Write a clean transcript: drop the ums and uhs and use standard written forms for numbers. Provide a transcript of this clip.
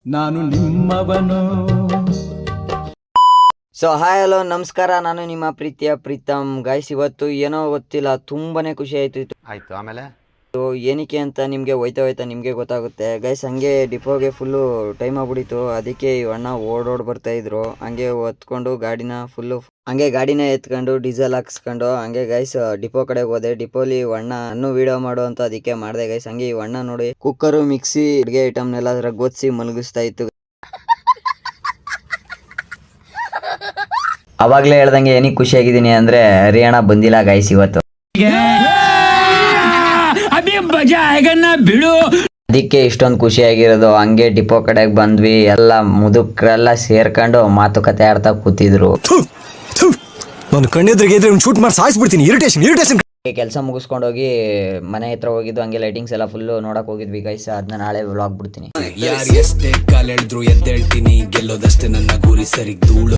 ನಾನು ನಿಮ್ಮವನು. So hi hello ನಮಸ್ಕಾರ, ನಾನು ನಿಮ್ಮ ಪ್ರೀತಿಯ ಪ್ರೀತಮ್. ಗೈಸ್ ಇವತ್ತು ಏನೋ ಗೊತ್ತಿಲ್ಲ, ತುಂಬಾನೇ ಖುಷಿ ಆಯ್ತು. ಆಮೇಲೆ ಏನಕ್ಕೆ ಅಂತ ನಿಮಗೆ ಹೋಯ್ತಾ ನಿಮಗೆ ಗೊತ್ತಾಗುತ್ತೆ ಗೈಸ್. ಹಂಗೆ ಡಿಪೋಗೆ ಫುಲ್ಲು ಟೈಮ್ ಆಗ್ಬಿಡಿತ್ತು, ಅದಕ್ಕೆ ಅಣ್ಣ ಓಡೋಡ್ ಬರ್ತಾ ಇದ್ರು. ಹಂಗೆ ಹೊತ್ಕೊಂಡು ಗಾಡಿನ ಎತ್ಕೊಂಡು ಡೀಸೆಲ್ ಹಾಕ್ಸ್ಕೊಂಡು ಹಂಗೆ ಗೈಸ್ ಡಿಪೋ ಕಡೆಗೆ ಹೋದೆ. ಡಿಪೋಲಿ ಅಣ್ಣ ಅನ್ನು ವಿಡಿಯೋ ಮಾಡು ಅಂತ ಅದಕ್ಕೆ ಮಾಡಿದೆ ಗೈಸ್. ಹಂಗೆ ಈ ಅಣ್ಣ ನೋಡಿ ಕುಕ್ಕರು ಮಿಕ್ಸಿ ಅಡುಗೆ ಐಟಮ್ನೆಲ್ಲ ಗೊತ್ತಿಸಿ ಮಲಗಿಸ್ತಾ ಇತ್ತು. ಅವಾಗ್ಲೇ ಹೇಳ್ದಂಗೆ ಏನಕ್ಕೆ ಖುಷಿಯಾಗಿದ್ದೀನಿ ಅಂದ್ರೆ ಹರಿಯಾಣ ಬಂದಿಲ್ಲ ಗೈಸ್ ಇವತ್ತು, ಅದಕ್ಕೆ ಇಷ್ಟೊಂದು ಖುಷಿಯಾಗಿರೋದು. ಹಂಗೆ ಡಿಪೋ ಕಡೆಗೆ ಬಂದ್ವಿ, ಎಲ್ಲ ಮುದುಕರೆಲ್ಲ ಸೇರ್ಕೊಂಡು ಮಾತುಕತೆ ಆಡ್ತಾ ಕೂತಿದ್ರು. ನಾನು ಕಣ್ಣೆದ್ರಿಗೆ ಶೂಟ್ ಮಾಡಿ ಸಾಯಿಸ್ಬಿಡ್ತೀನಿ. ಇರಿಟೇಷನ್ ಕೆಲಸ ಮುಗಿಸ್ಕೊಂಡು ಹೋಗಿ ಮನೆ ಹತ್ರ ಹೋಗಿದ್ದು. ಹಂಗೆ ಲೈಟಿಂಗ್ಸ್ ಎಲ್ಲ ಫುಲ್ ನೋಡಕ್ ಹೋಗಿದ್ವಿ ಗೈಸ್. ಅದನ್ನ ನಾಳೆ ವ್ಲಾಗ್ ಬಿಡ್ತೀನಿ. ಯಾರು ಎಷ್ಟೇ ಕಾಲೆಳೆದ್ರು ಎದ್ದೇಳ್ತೀನಿ, ಗೆಲ್ಲೋದಷ್ಟೇ ನನ್ನ ಗುರಿ, ಸರಿ ಧೂಳು.